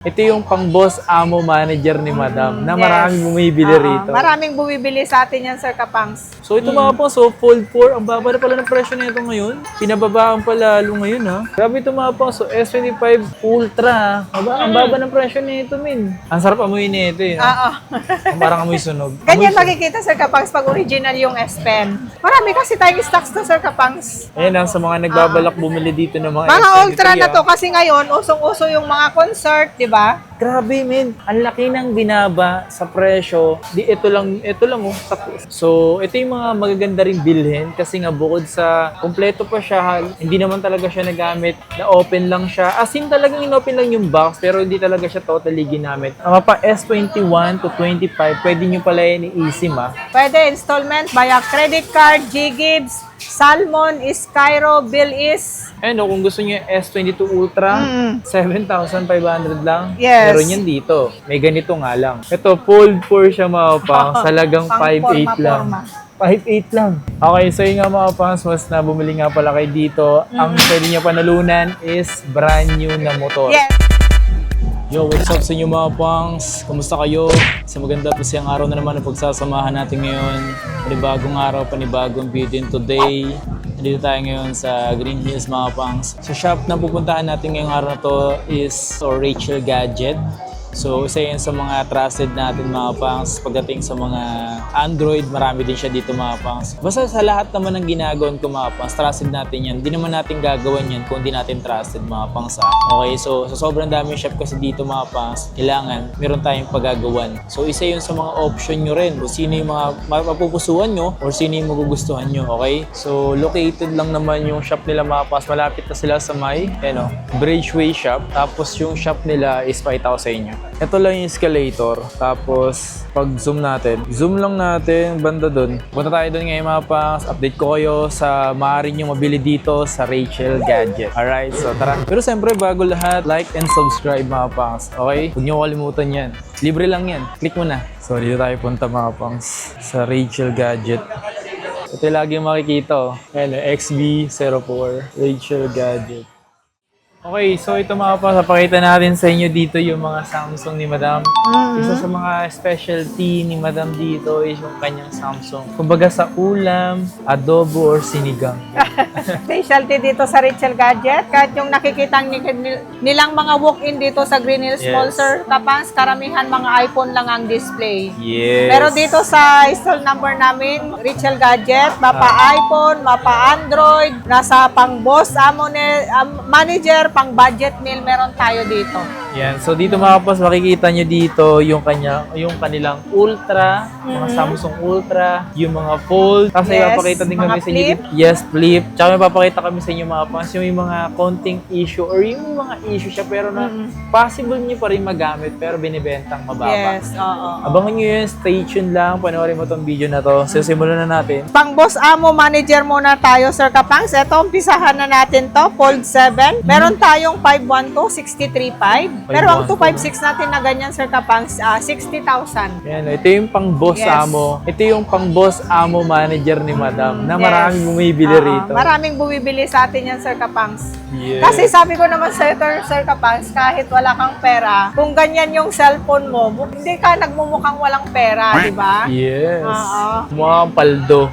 Ito yung pang boss amo manager ni Madam na maraming bumibili rito. Maraming bumibili sa atin yan, Sir Kapangs. So ito mga po, so fold 4, ang baba na pala ng presyo nito ngayon. Pinababaan pa lalo ngayon ha. Grabe ito mga po, so S25 Ultra. Ang baba ng presyo nito min. Ang sarap amoy nito eh. Parang amoy sunog. Ganyan makikita, Sir Kapangs, pag original yung S-Pen. Marami kasi tayong stocks to, Sir Kapangs. Ayan sa mga nagbabalak bumili dito ng mga Mga S23, ultra na to kasi ngayon, usong-uso yung mga concert, di ba? Grabe, men. Ang laki ng binaba sa presyo. Ito lang oh. So, ito yung mga magaganda ring bilhin kasi nga bukod sa kompleto pa siya, hindi naman talaga siya nagamit, na-open lang siya. As in, talagang in-open lang yung box pero hindi talaga siya totally ginamit. Ang pa S21 to 25, pwede nyo pala yan i-eSIM Pwede installment via credit card, G-Gibbs, Salmon, Skyro, Bilis. Kung gusto nyo yung S22 Ultra, 7,500 lang. Yes. Meron yan dito. May ganito nga lang. Ito, fold 4 siya mga pang. Salagang 5,800 lang. 5,800 lang. Okay, so yung nga mga pangs, mas na bumili nga pala kayo dito. Ang pwede nyo panalunan is brand new na motor. Yes. Yo, what's up sa inyo mga pangs? Kumusta kayo? Sa maganda po siyang araw na naman ang pagsasamahan natin ngayon. Panibagong araw, panibagong video today. Dito tayo ngayon sa Green Hills mga pangs. Sa shop na pupuntahan natin ngayong araw na to is Rachel Gadget. So, isa yan sa mga trusted natin mga pangs. Pagdating sa mga Android, marami din siya dito mga pangs. Basta sa lahat naman ng ginagawan ko mga pangs, trusted natin yan. Hindi naman natin gagawan yan kung hindi natin trusted mga pangs. Okay, so sobrang dami shop kasi dito mga pangs, kailangan meron tayong paggagawan. So, isa yun sa mga option nyo rin. Kung sino yung mga mapupusuan nyo or sino yung magugustuhan nyo. Okay? So, located lang naman yung shop nila mga pangs. Malapit na sila sa may, Bridgeway shop. Tapos yung shop nila is pakita ko sa inyo. Ito lang yung escalator. Tapos, pag zoom lang natin banda doon. Punta tayo doon ngayon mga pangs. Update ko kayo sa maaari nyo mabili dito sa Rachel Gadget. Alright, so tara. Pero siyempre, bago lahat, like and subscribe mga pangs. Okay? Huwag nyo kalimutan yan. Libre lang yan. Click mo na. So, dito tayo punta mga pangs sa Rachel Gadget. Ito yung lagi makikita. Ayan, XB04 Rachel Gadget. Okay, so ito mga pa, papakita natin sa inyo dito yung mga Samsung ni Madam. Isa sa mga specialty ni Madam dito is yung kanyang Samsung. Kumbaga sa ulam, adobo, or sinigang. Specialty dito sa Rachel Gadget. Kahit yung nakikita nilang mga walk-in dito sa Green Hills Mall, Sir Kapangs, karamihan mga iPhone lang ang display. Yes. Pero dito sa stall number namin, Rachel Gadget, mapa iPhone, mapa Android, nasa pang boss, manager, pang budget meal, meron tayo dito. Yan. So dito mga boss, makikita nyo dito yung kanilang Ultra, mga Samsung Ultra, yung mga Fold. Kasi ipapakita din kami sa inyo dito. Yes, flip. Tsaka ipapakita kami sa inyo mga boss, yung mga konting issue or yung mga issue siya pero na possible nyo pa rin magamit pero binibentang mababa. Yes, oo. Abangan nyo yun, stay tuned lang, panoorin mo tong video na to. So simulan na natin. Pang boss amo manager muna tayo, Sir Kapangs. Ito, umpisahan na natin to, Fold 7. Meron tayong 512, 63.5. Pero ang 256 natin na ganyan, Sir Kapangs, 60,000. Yan, ito yung pang boss amo. Ito yung pang boss amo manager ni Madam na maraming bumibili rito. Maraming bumibili sa atin yan, Sir Kapangs. Yes. Kasi sabi ko naman sa Sir Kapangs, kahit wala kang pera, kung ganyan yung cellphone mo, hindi ka nagmumukhang walang pera, di ba? Yes. Oo. Mukhang paldo.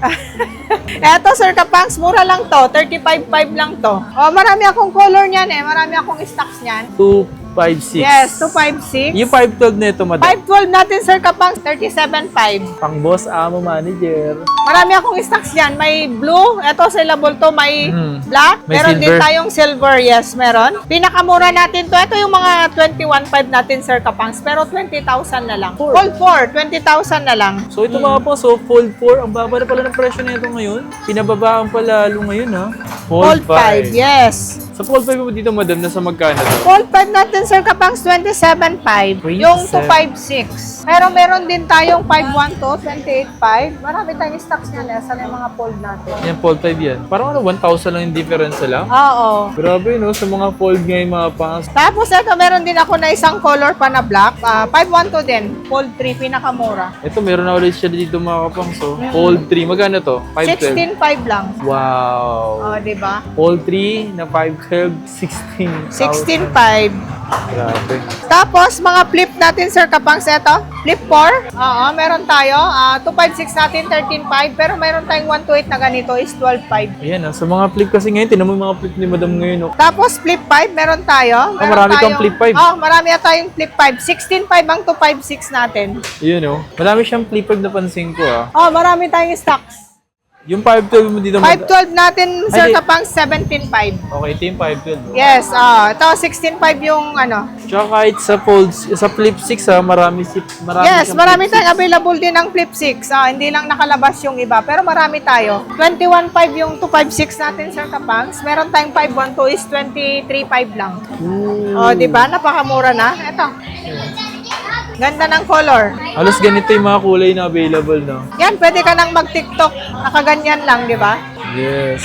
Eto, Sir Kapangs, mura lang to. 35.5 lang to. Oh, marami akong color niyan Marami akong stocks niyan. 256. Yes, 256. Yung 512 na ito, Madam. 512 natin, Sir Kapangs, 37.5. Pang boss amo manager. Marami akong stocks yan. May blue. Ito, saleable to. May black. May Meron din silver. tayong silver. Yes, meron. Pinakamura natin to. Ito yung mga 21.5 natin, Sir Kapangs. Pero 20,000 na lang. Fold 4, 20,000 na lang. So ito mga po, so Fold 4, ang baba na pala ng presyo nito ngayon. Pinababaan pa lalo ngayon ha. Fold 5, yes. Sa Fold 5 mo dito, Madam, nasa magkano to? Fold 5 natin, Sir Kapangs, 27.5. Yung 256. Pero meron din tayong 512, 28.5. Marami tayong stocks niyan. Saan yung mga fold natin? Yan, Fold 5 yan. Parang 1,000 lang yung difference lang. Oo. Grabe no, sa mga Fold ngayon mga pangs. Tapos ito, meron din ako ako na isang color pa na black. 512 din. Fold 3, pinakamura. Ito, meron na ulit siya dito mga kapangs. So, Fold 3. Magkano to? 512. 16.5 lang. Wow. Di ba? Fold 3 na 512, 16,000. 16.5. Grabe. Tapos, mga flip natin, Sir Kapangs, eto. Flip 4. Oo, meron tayo. 256 natin, 13.5. Pero meron tayong 128 na ganito is 12.5. Ayan, sa mga flip kasi ngayon, tinan mo yung mga flip ni Madam ngayon. Oh. Tapos, flip 5, meron tayo. Marami kang flip 5. Marami na tayong flip 5. 16.5 ang 256 natin. Yun, oh. Marami siyang flip 5 na pansin ko, ah. Marami tayong stocks. Yung 512 mo dito, 512 natin, Sir Ay, di- Kapangs, 17.5. Okay, ito yung 512. Oh. Yes, ito 16.5 yung ano. Tsaka kahit sa folds, sa flip 6, ah, marami Yes, siyang marami flip tayong available din ng flip 6. Hindi lang nakalabas yung iba, pero marami tayo. 21.5 yung 256 natin, Sir Kapangs. Meron tayong 512 is 23.5 lang. 6. Di ba? Napakamura na. Ito. Ganda ng color. Halos ganito yung mga kulay na available, no? Yan, pwede ka nang mag-TikTok. Nakaganyan lang, di ba? Yes.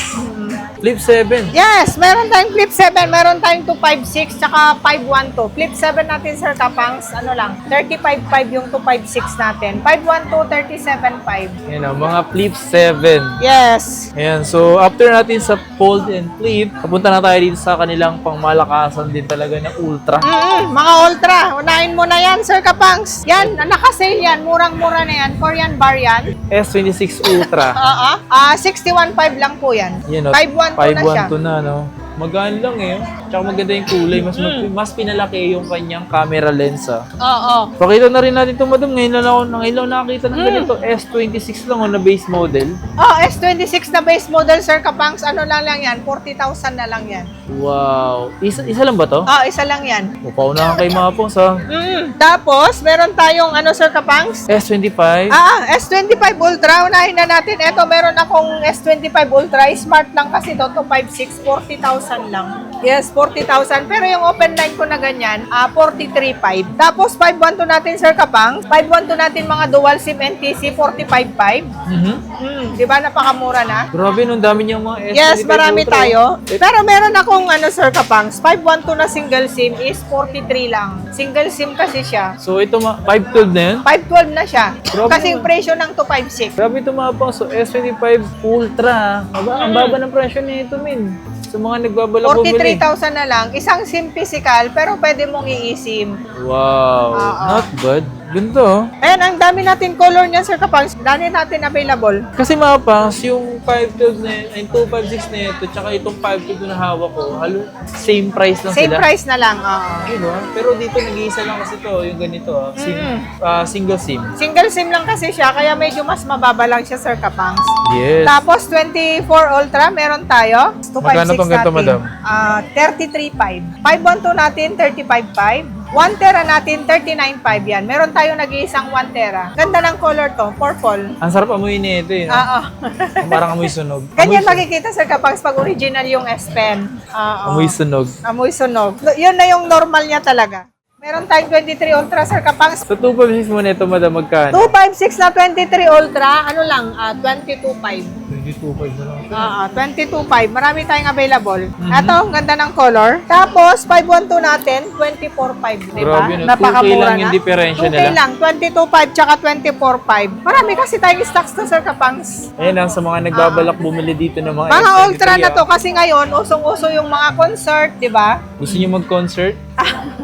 Flip 7. Yes, meron tayong flip 7, meron tayong 256, tsaka 512. Flip 7 natin, Sir Kapangs, ano lang, 35.5 yung 256 natin. 512, 37.5. Yan, oh, mga flip 7. Yes. Ayan, so after natin sa fold and flip, papunta na tayo dito sa kanilang pangmalakasan din talaga na ultra. Mga ultra, unahin mo na yan, Sir Kapangs. Yan, naka-sale yan, murang-mura na yan. Korean bar yan. S26 Ultra. 61.5 lang po yan. Yan, oh, 512 na siya. 512 na, no? Magaan lang eh. Tsaka maganda yung kulay. Mas pinalaki yung kanyang camera lens, ah. Oo. Pakita na rin natin ito, Madam. Ngayon lang nakakita ng ganito. S26 lang, oh, na base model. S26 na base model, Sir Kapangs, ano lang yan, 40,000 na lang yan. Wow. Isa lang ba to? Isa lang yan. Upaunahan kay mga pong sa Tapos, meron tayong Sir Kapangs? S25. S25 Ultra. Unahin na natin. Eto, meron akong S25 Ultra. Smart lang kasi to. 256, 40,000 lang. Yes, 40,000. Pero yung open line ko na ganyan, 43.5. Tapos, 512 natin, Sir Kapangs. 512 natin mga dual SIM NTC, 45.5. Di ba? Napakamura na. Grabe, no, dami niyang mga S25 Yes, marami Ultra. tayo. Pero meron akong Sir Kapangs, 512 na single SIM is 43 lang. Single SIM kasi siya. So ito 512 na yun? 512 na siya. Grabe Kasi yung naman. presyo ng 256. Grabe ito mga pang. So S25 Ultra. Ang baba ng presyo nito, min. Sa mga nagbabalak bumili. 43,000 na lang. Isang SIM physical, pero pwede mong i-SIM. Wow. Not bad. Ganda, oh. Ayan, ang dami natin color niyan, Sir Kapangs. Dami natin available. Kasi mga pangs, yung 512 na yun, yung 256 na ito, tsaka itong 512 na hawak ko, same price lang Same sila. price na lang. Oo. Diba? Pero dito nag-iisa lang kasi to, yung ganito, single SIM. Single SIM lang kasi siya, kaya medyo mas mababa lang siya, Sir Kapangs. Yes. Tapos, 24 Ultra, meron tayo. 256 Magkano tong ganito, natin. madam? 33.5. 512 natin, 35.5. 1 tera natin, 39.5 yan. Meron tayo nag-iisang 1 tera. Ganda ng color to, purple. Ang sarap amoy nito eh. No? Oo. Parang amoy sunog. Ganyan makikita sa Kapangs pag original yung S Pen. Oo. Amoy sunog. Amoy sunog. Yun na yung normal niya talaga. Meron tayong 23 Ultra, Sir Kapangs. Sa 256 mo nito, madam, magkano? 256 na 23 Ultra, ano lang, 22.5. 22.5 na lang. 22.5. Marami tayong available. Ito, ang ganda ng color. Tapos, 512 natin, 24.5. Diba? Grabe, no? 2K Napakamura lang yung diferensya 2K nila. lang, 22.5 tsaka 24.5. Marami kasi tayong stocks to, Sir Kapangs. Ayun lang, sa mga nagbabalak bumili dito ng mga Mga S23, ultra na to kasi ngayon, usong-uso yung mga concert, di ba? Gusto niyo mag-concert?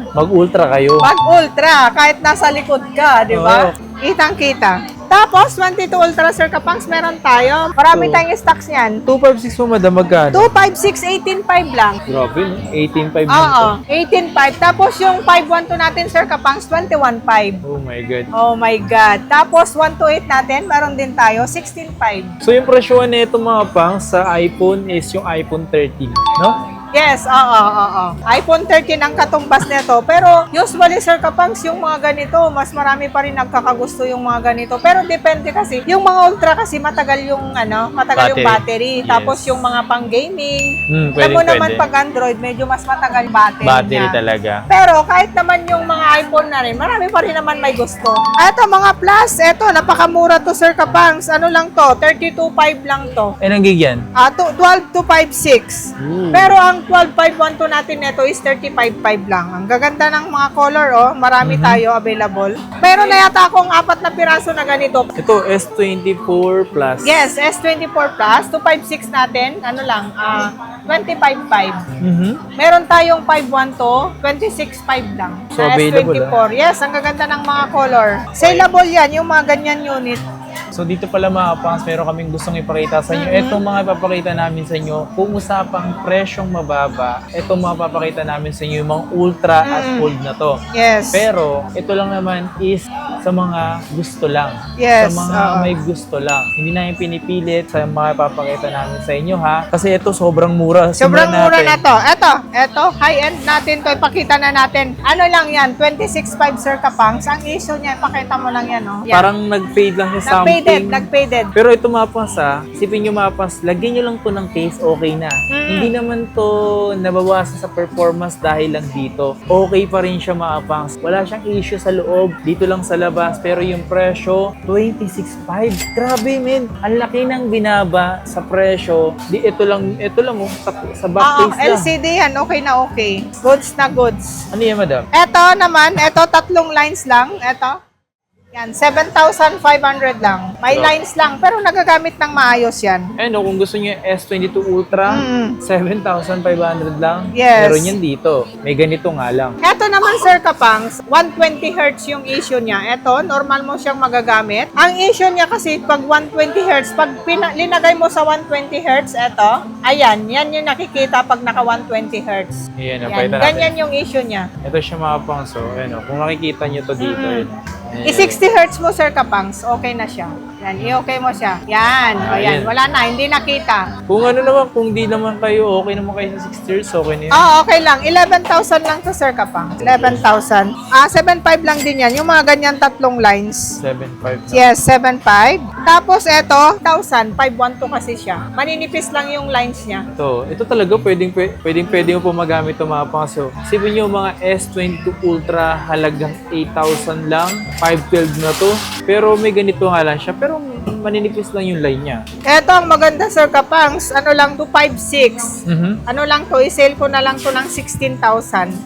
Mag-ultra kayo. Pag ultra, kahit nasa likod ka, di ba? Oo. Kitang-kita. Tapos, 22 Ultra, Sir Kapangs, meron tayo. Marami tayong stocks niyan. 256 mo, madam, magkano? 256, 18.5 lang. Grabe, no? 18.5 lang Oo, to. 18.5. Tapos yung 512 natin, Sir Kapangs, 21.5. Oh my God. Oh my God. Tapos 128 natin, meron din tayo, 16.5. So yung presyoan nito mga pang sa iPhone is yung iPhone 13, no? Yes, oo. iPhone 13 ang katumbas nito. Pero usually, Sir Kapangs, yung mga ganito, mas marami pa rin nagkakagusto yung mga ganito. Pero depende kasi. Yung mga ultra kasi matagal yung yung battery. Yes. Tapos yung mga pang-gaming. Alam Pwede, mo naman pwede. pag Android, medyo mas matagal battery Battery niya. talaga. Pero kahit naman yung mga phone na rin. Marami pa rin naman may gusto. Eto mga plus, eto napakamura to Sir Kapangs. Ano lang to? 32.5 lang to. Ang gig yan? 12,256. Pero ang 12,512 natin nito is 35.5 lang. Ang gaganda ng mga color, oh. Marami tayo available. Pero na yata akong 4 na piraso na ganito. Ito, S24 Plus. Yes, S24 Plus, 256 natin, ano lang, 25.5. Meron tayong 512, 26.5 lang. So, na available, S24. Yes, ang gaganda ng mga color. Saleable yan, yung mga ganyan unit. So dito pala mga pangs, meron kaming gustong ipakita sa inyo. Itong mga ipapakita namin sa inyo, kung usapang presyong mababa, itong mga ipapakita namin sa inyo, yung mga ultra at fold na to. Yes. Pero ito lang naman is sa mga gusto lang. Yes, Sa mga may gusto lang. Hindi namin pinipilit sa mga ipapakita namin sa inyo ha. Kasi ito sobrang mura. Sobrang mura na to. Eto, high-end natin to. Ipakita na natin. Ano lang yan? 26.5 Sir Kapangs. Ang issue niya, ipakita mo lang yan, no? Yan. Parang nag-fade lang sa something. Nag-faded. Pero ito mapas isipin nyo mapas, lagyan nyo lang to ng case, okay na. Hindi naman to nabawasan sa performance dahil lang dito. Okay pa rin siya mapangs. Wala siyang issue sa loob, dito lang sa labas. Pero yung presyo, 26.5. Grabe men, ang laki ng binaba sa presyo. Ito lang oh, sa back case lang. LCD yan. Okay na okay. Goods na goods. Ano yan madam? Eto naman, eto 3 lines lang. Eto. Yan, 7,500 lang. May lines lang, pero nagagamit ng maayos yan. Ano, kung gusto niyo yung S22 Ultra, 7,500 lang. Yes. Meron yan dito. May ganito nga lang. Eto naman Sir Kapangs, 120 Hz yung issue niya. Eto, normal mo siyang magagamit. Ang issue niya kasi pag 120 Hz, pag linagay mo sa 120 Hz, eto, ayan, yan yung nakikita pag naka 120 Hz. Ayan, Yan, ganyan yung issue niya. Ito siya mga pangso. Ano, kung makikita nyo to dito. I-60 Hz mo Sir Kapangs, okay na siya. Yan, i-okay mo siya. Yan, o yan, wala na, hindi nakita. Kung ano naman, kung di naman kayo, okay naman kayo sa 60 years, okay na yun. Okay lang. 11,000 lang to Sir Kapangs. 11,000. 7.5 lang din yan. Yung mga ganyan 3 lines. 7.5 na. Yes, 7.5. Tapos eto, 1,000. 512 kasi siya. Maninipis lang yung lines niya. Ito talaga, pwede mo po magamit ito mga pangso. Isipin nyo mga S22 Ultra, halagang 8,000 lang. 512 na to. Pero may ganito nga lang siya. Pero maninipis lang yung line niya. Eto, ang maganda Sir Kapangs. Ano lang to, 5.6. Ano lang to, i-sale ko na lang to ng 16,000.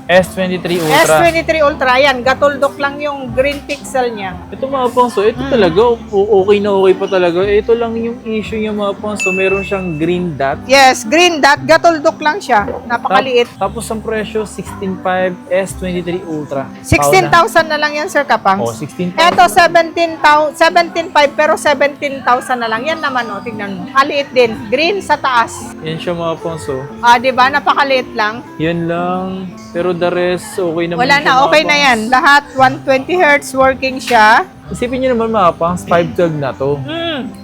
S23 Ultra. S23 Ultra, yan. Gatuldok lang yung green pixel niya. Ito mga pangso, ito talaga, okay na okay pa talaga. Ito lang yung issue niya mga pangso. Meron siyang green dot. Yes, green dot. Gatuldok lang siya. Napakaliit. Tapos ang presyo, 16.5 S23 Ultra. 16,000 na lang yan Sir Kapangs. Oh, 16,000. Eto, 17,500 pero 17,000 na lang. Yan naman, o, tignan mo. Maliit din. Green sa taas. Yan siya mga pangso. Di ba? Napakaliit lang. Yan lang. Pero the rest, okay naman. Wala siya, na, mga okay na pangs. yan. Lahat 120 Hz working siya. Isipin nyo naman mga pangs, 512 na to.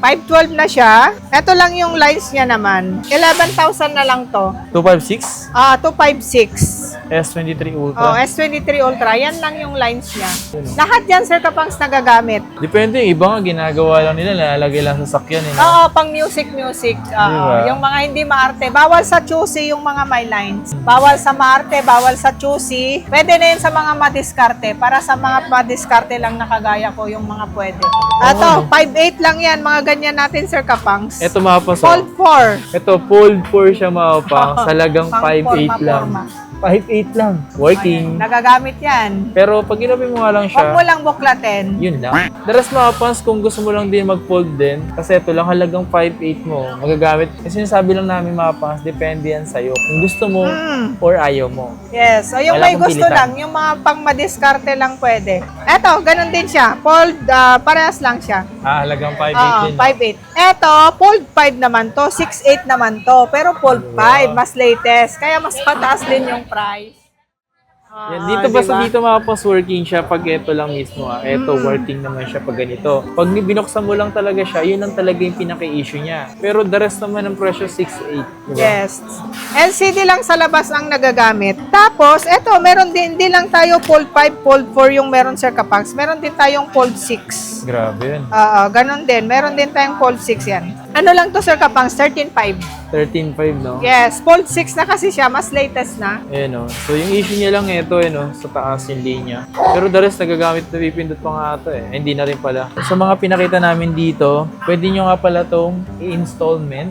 512 na siya. Ito lang yung lines niya naman. 11,000 na lang to. 256? 256. S23 Ultra. S23 Ultra. Yan lang yung lines niya. Lahat yan, Sir Kapangs, nagagamit. Depende, yung iba nga ginagawa lang nila, nalalagay lang sa sakyan. Pang music. Diba? Yung mga hindi maarte. Bawal sa choosy yung mga may lines. Bawal sa maarte, bawal sa choosy. Pwede na yun sa mga madiskarte. Para sa mga madiskarte lang nakagaya ko yung mga pwede. Ito, 5.8 lang yan. Mga ganyan natin, Sir Kapangs. Ito mga pangs. Fold 4. Ito, fold 4 siya mga pangs. Salagang Pang 5.8 lang. forma. 5.8 lang. Working. Nagagamit yan. Pero pag ginabi mo nga lang Huwag siya, mo lang buklatin. yun lang. The rest mga pants, kung gusto mo lang din mag-fold din, kasi ito lang halagang 5.8 mo, magagamit. Kasi sinasabi lang namin mga pants, depende yan sa'yo. Kung gusto mo or ayaw mo. Yes. O yung Wala may akong gusto pilitan. lang, yung mga pang madiskarte lang pwede. Eto, ganun din siya. Fold, parehas lang siya. Halagang 5.8 din. 5.8. Eto, fold 5 naman to. 6.8 naman to. Pero fold 5, mas latest. Kaya mas mataas din yung price. Yan, dito basta dito mga pants working siya pag ito lang mismo. Ito working naman siya pag ganito. Pag binuksan mo lang talaga siya, yun ang talaga yung pinaka-issue niya. Pero the rest naman ng presyo 6.8. Diba? Yes. LCD lang sa labas ang nagagamit. Tapos, eto, meron din, hindi lang tayo fold 5, fold 4 yung meron Sir Kapangs. Meron din tayong fold 6. Grabe yan. Ganon din. Meron din tayong fold 6 yan. Ano lang to, Sir Kapangs? 13.5. 13.5, no? Yes, Fold 6 na kasi siya. Mas latest na. Ayan, no? So, yung issue niya lang ito, no? Sa taas yung linya. Pero the rest, nagagamit na pipindot pa nga ito, eh. Hindi na rin pala. Sa mga pinakita namin dito, pwede nyo nga pala itong i-installment.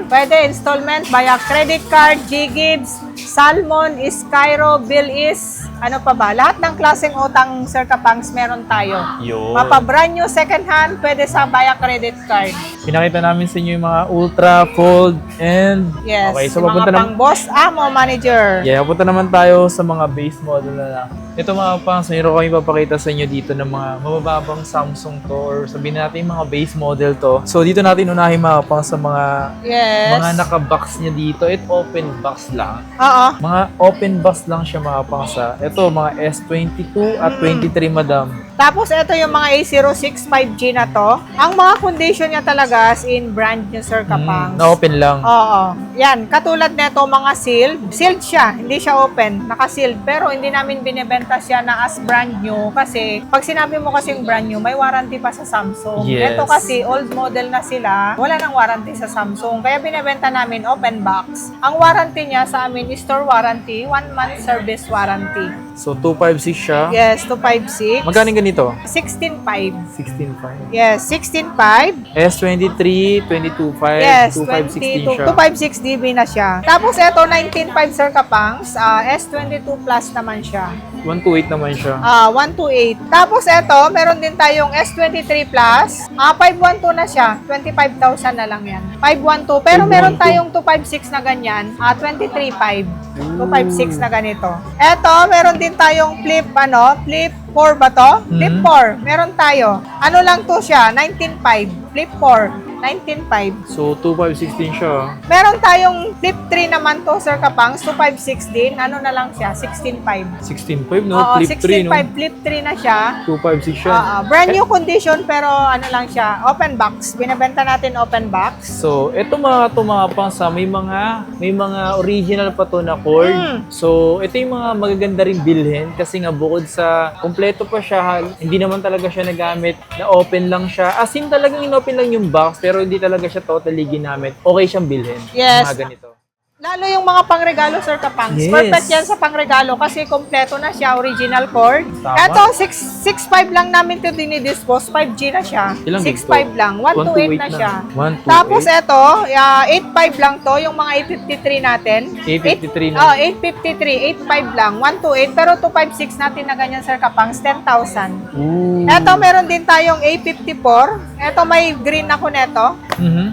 Pwede installment via credit card, G-Gibbs, Salmon, Skyro, Bilis, ano pa ba? Lahat ng klaseng utang, Sir Kapangs, meron tayo. Yun. Mapa brand new, second hand, pwede sa via credit card. Pinakita namin sa inyo yung mga Ultra, Fold, and... Yes, Okay, so yung mga papunta pang boss amo manager. Yeah, punta naman tayo sa mga base model na lang. Ito mga pangs, mayroon kami papakita sa inyo dito ng mga mabababang Samsung to or sabihin natin mga base model to. So dito natin unahin mga pangs sa mga Yes. naka-box niya dito. Ito open box lang. Oo. Mga open box lang siya mga pangs. Ito mga S22 at 23 madam. Tapos ito yung mga A06 5G na to. Ang mga condition niya talaga as in brand new, Sir Kapangs. Na-open lang. Oo. Yan, katulad nito mga sealed. Sealed siya, hindi siya open, naka-sealed. Pero hindi namin binebenta siya na as brand new kasi pag sinabi mo kasing brand new, may warranty pa sa Samsung. Yes. Ito kasi old model na sila, wala nang warranty sa Samsung. Kaya binebenta namin open box. Ang warranty niya sa amin is store warranty, 1 month service warranty. So 256 siya. Yes, 256. Magkano ganito? 16.5. 16.5. Yes, 16.5. S23, 22.5, Yes, 2516 siya. 256 DB na siya. Tapos ito, 19.5 Sir Kapangs. S22 Plus naman siya. 128 naman siya. 128. Tapos ito, meron din tayong S23 Plus. 512 na siya. 25,000 na lang yan. 512. Pero meron 512. tayong 256 na ganyan. 23.5. 256 na ganito. Ito, meron din tayong flip 4 ba to? Flip 4. Meron tayo. Ano lang to siya? 19.5. Flip 4. 19.5. So 2516 siya. Meron tayong flip 3 naman to, Sir Kapangs. 256 din. Ano na lang siya? 16.5. 16.5 no? Oo, Flip 3 no? 16.5. Flip 3 na siya. 256 siya. Brand new condition pero ano lang siya, open box. Binebenta natin open box. So, ito mga pansa, may mga original pa to na cord. So, ito yung mga magaganda ring bilhin kasi nga bukod sa kompleto pa siya, hindi naman talaga siya nagamit na open lang siya. As in talagang inopen lang yung box pero hindi talaga siya totally ginamit. Okay siyang bilhin. Yes. Mga ganito. Lalo yung mga pangregalo, Sir Kapangs. Yes. Perfect yan sa pangregalo kasi kompleto na siya, original cord. Tama. Ito, 6.5 lang namin ito dinidispose. 5G na siya. Ilang gig 6.5 lang. 128 na siya. 128. Tapos ito, 8.5 lang to, yung mga 853 natin. 853 na. 853, 8.5 lang, 128. Pero 256 natin na ganyan, Sir Kapangs, 10,000. Ooh. Ito, meron din tayong A54. Ito, may green ako neto.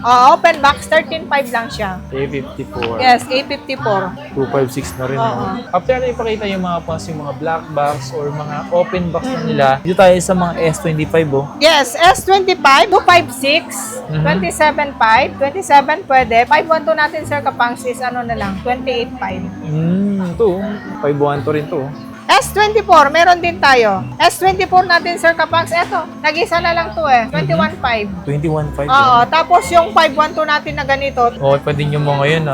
Open box, 13.5 lang siya. A54. Yes, A54. 256 na rin. Oo. No? After na ipakita yung mga yung mga black box or mga open box na nila, dito tayo sa mga S25 oh. Yes, S25, 256, 27.5, 27 pwede. 512 natin, Sir Kapangs, is ano na lang, 28.5. Ito, 512 rin to. S24, meron din tayo. S24 natin, Sir Kapangs, eto, nag-isa na lang to 21.5. 21.5. Oo, tapos yung 512 natin na ganito, Okay, pwede nyo mo ngayon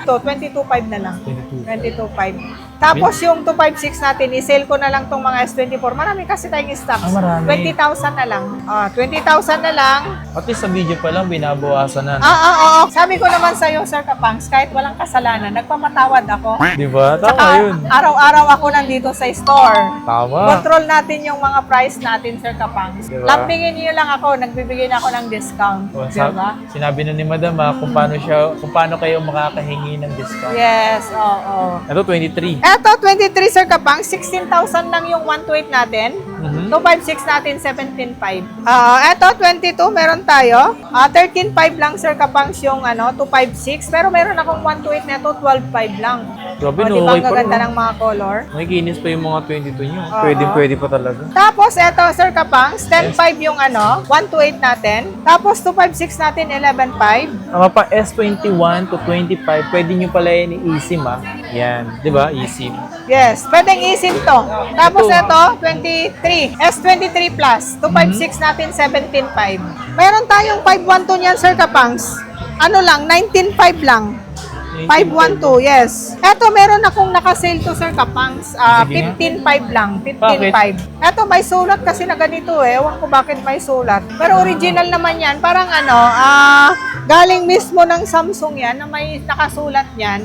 to 22.5 na lang. 22. 22.5. Tapos yung 256 natin, i-sale ko na lang tong mga S24. Marami kasi tayong stocks. Marami. 20,000 na lang. 20,000 na lang. At least sa video pa lang, binabawasan na. Oo. Sabi ko naman sa'yo, Sir Kapangs, kahit walang kasalanan, nagpamatawad ako. Di ba? Tama Tsaka yun. araw-araw ako nandito sa store. Tama. Control natin yung mga price natin, Sir Kapangs. Diba? Lambingin niyo lang ako, nagbibigay na ako ng discount. O, Diba? Sinabi na ni Madam kung paano kayo makakahingi ng discount. Yes, oo. Ito 23. Eto, 23, Sir Kapang, 16,000 lang yung 128 natin. 256 natin, 17,500. Eto, 22, meron tayo. 13,500 lang, Sir Kapangs, yung 256. Pero meron akong 128 neto, 12,500 lang. Grabe, Di no? ba Okay ang pa gaganda rin. ng mga color? Nakikinis pa yung mga 22 nyo. Oo. Pwede pa talaga. Tapos, eto, Sir Kapangs, 10,500 yung 128 natin. Tapos, 256 natin, 11,500. Ang pa S21 to 25, pwede nyo pala yan i-eSIM Yan. Di ba? eSIM. Yes, pwedeng eSIM to. Tapos Ito. ito, 23. S23 Plus. 256 natin, 17,500. Meron tayong 512 niyan, Sir Kapangs. Ano lang, 19,500 lang. 512, yes. Eto, meron akong nakasale to, Sir Kapangs. Sige nga. 15,500 lang. 15,500. Eto, may sulat kasi na ganito Ewan ko bakit may sulat. Pero original naman yan. Parang Galing mismo ng Samsung yan na may nakasulat yan.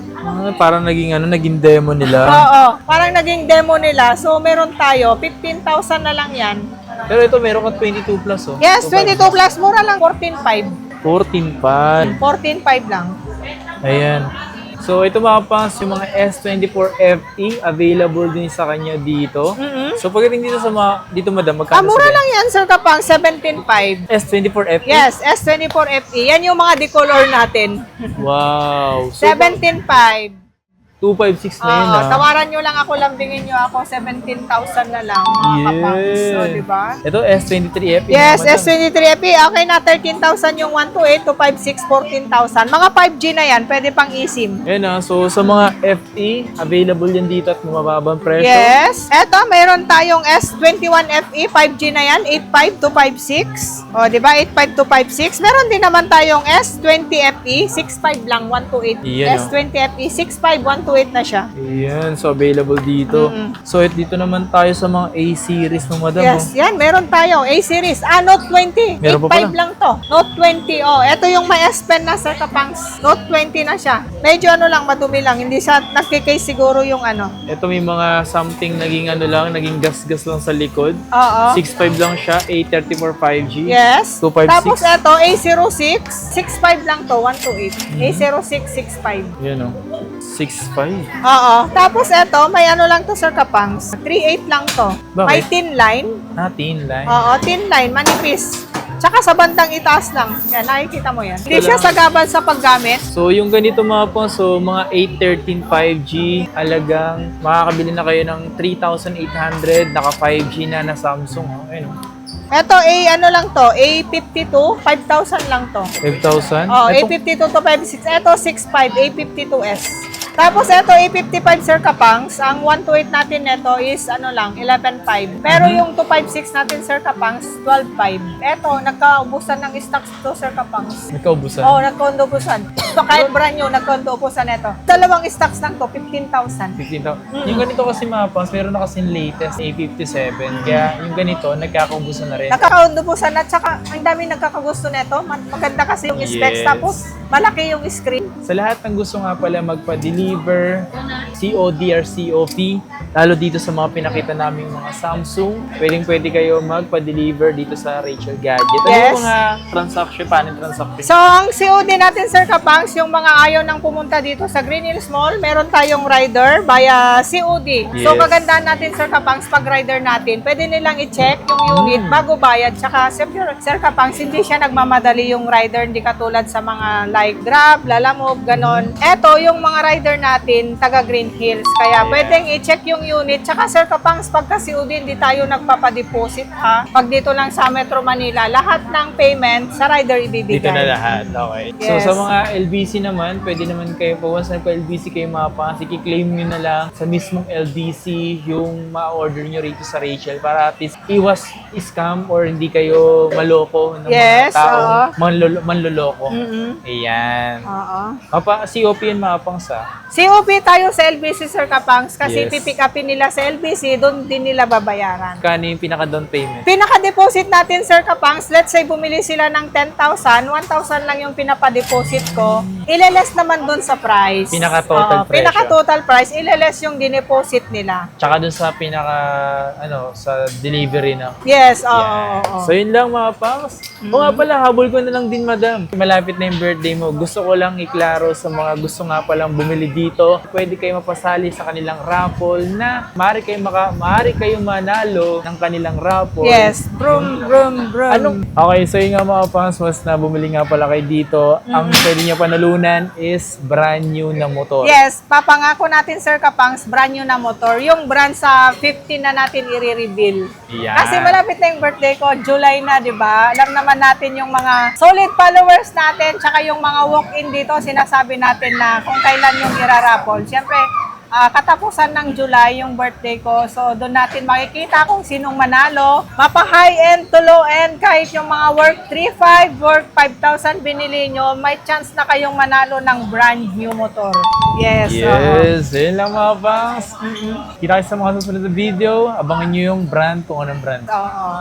Parang naging demo nila. Oo, parang naging demo nila. So, meron tayo, 15,000 na lang yan. Pero ito, meron ka 22 plus, oh. Yes, 22 plus, mura lang, 14,500. 14 pa. 14,500 lang. Ayan. So, ito mga pangs, yung mga S24 FE, available din sa kanya dito. So, pagdating dito sa dito madam, magkano Mura lang yan, Sir Kapang, 17,500. S24 FE? Yes, S24 FE. Yan yung mga decolor natin. Wow. So, 17,500. 256 na yun, ah. Tawaran nyo lang ako, lambingin nyo ako, 17,000 na lang, mga kapangs. So, diba? Ito, S23 FE. Yes, naman, madam. S23 FE. Okay na, 13,000 yung 128, 256, 14,000. Mga 5G na yan, pwede pang eSIM. Ayan, ah. So, sa mga FE, available yan dito at mababang presyo. Yes. Eto, mayroon tayong S21 FE, 5G na yan, 85256. O, di ba? 85256. Meron din naman tayong S20 FE, 65 lang, 128. Yan, S20 FE, 65, 128 na siya. Ayan, so available dito. So, dito naman tayo sa mga A-series ng madam. Yes, yan, meron tayo. A-series. Note 20. Meron pa 8.5 lang to. Note 20. Oh, ito yung may S Pen na, Sir Kapangs. Note 20 na siya. Medyo lang, madumi lang. Hindi siya nagkikase siguro yung ano. Ito may mga something naging gas-gas lang sa likod. Oo. 6.5 lang siya, A34 5G. Yes. 256. Tapos ito, A06. 6.5 lang to, 128. A06, 6.5. Yan o. 6.5. Oo. Tapos ito, may lang to, Sir Kapangs. 3.8 lang to. Bakit? May thin line. Thin line. Oo, thin line, manipis. Tsaka sa bandang itaas lang. Yan, nakikita mo yan. Hindi siya sagabal sa paggamit. So, yung ganito mga po, so mga A13 5G, alagang makakabili na kayo ng 3,800, naka 5G na Samsung. Oh. Ayun, oh. Ito, lang to, A52, 5,000 lang to. 5,000? Oh, Ito, A52 to 56. Ito, 6.5, A52s. Tapos ito, A55 Sir Kapangs, ang 128 natin nito is 11.5. Pero yung 256 natin Sir Kapangs, 12.5. Ito, nagkaubusan ng stocks to Sir Kapangs. nagkaubusan. Oh, nagkaubusan. So, kahit brand new, nagkaubusan ito. Dalawang stocks lang to, 15,000. 15,000. Yung ganito kasi mga pangs, meron na kasing latest A57. Kaya yung ganito, nagkakaubusan na rin. Nagkakaubusan at saka ang dami nagkakagusto nito. Maganda kasi yung specs. Yes. Tapos, malaki yung screen. Sa lahat ng gusto nga pala magpa-deliver, COD or COP, lalo dito sa mga pinakita naming mga Samsung, pwede kayo magpa-deliver dito sa Rachel Gadget. Ano Yes. yung mga transaction, paano yung transaction? So, ang COD natin, Sir Kapangs, yung mga ayaw nang pumunta dito sa Green Hills Mall, meron tayong rider via COD. So, Yes. kagandahan natin, Sir Kapangs, pag rider natin, pwede nilang i-check yung unit bago bayad. Tsaka, Sir Kapangs, hindi siya nagmamadali yung rider, hindi katulad sa mga like Grab, Lalamove, ganon. Eto, yung mga rider natin, taga Green Hills. Kaya, pwedeng i-check yung unit. Tsaka, Sir Kapangs, pagka COD, hindi tayo nagpapadeposit, ha? Pag dito lang sa Metro Manila, lahat ng payment sa rider ibibigay. Dito na lahat, okay. Yes. So sa mga LBC naman, pwede naman kayo po, once nagpa-LBC kayo mga pangas, i-claim nyo na lang sa mismong LBC yung ma-order nyo rito sa Rachel para at least iwas scam or hindi kayo maloko ng Yes, mga taong oo. manloloko. Mm-mm. Ayan. Oo. COP yun mga pangsa. COP tayo sa LBC, Sir Kapangs, kasi Yes. pipick upin nila sa LBC, doon din nila babayaran. Kano yung pinaka-down payment? Pinaka-deposit natin, Sir Kapangs, let's say bumili sila ng 10,000, 1,000 lang yung pinapa-deposit ko, ileles naman doon sa price. Pinaka-total presyo. Pinaka-total price, ileles yung dineposit nila. Tsaka dun sa sa delivery na. Yes, oo. Yan. oo. So yun lang mga pangs. O nga pala, habol ko na lang din madam. Malapit na yung birthday mo. Gusto ko lang iklaro sa mga gusto nga palang bumili dito. Pwede kayo mapasali sa kanilang raffle na maaari kayo manalo ng kanilang raffle. Yes, brum, brum, brum. Okay, so yun nga mga pangs, mas na bumili nga pala kayo dito. Ang pwede niya panalunan is brand new na motor. Yes, papangako natin, Sir Kapangs, brand new na motor. Yung brand sa 15 na natin i-reveal. Yan. Kasi malapit na yung birthday ko, July na, di ba? Alam naman natin yung mga solid followers natin, tsaka yung mga walk-in dito, sinasabi natin na kung kailan yung irarapol. Siyempre, katapusan ng July yung birthday ko. So, doon natin makikita kung sinong manalo. Mapa high-end to low-end, kahit yung mga worth 3,500, worth 5,000 binili nyo, may chance na kayong manalo ng brand new motor. Yes. Yes, yun lang mga pangs. Kita kayo sa mga susunod na video. Abangan nyo yung brand kung anong brand. Oo.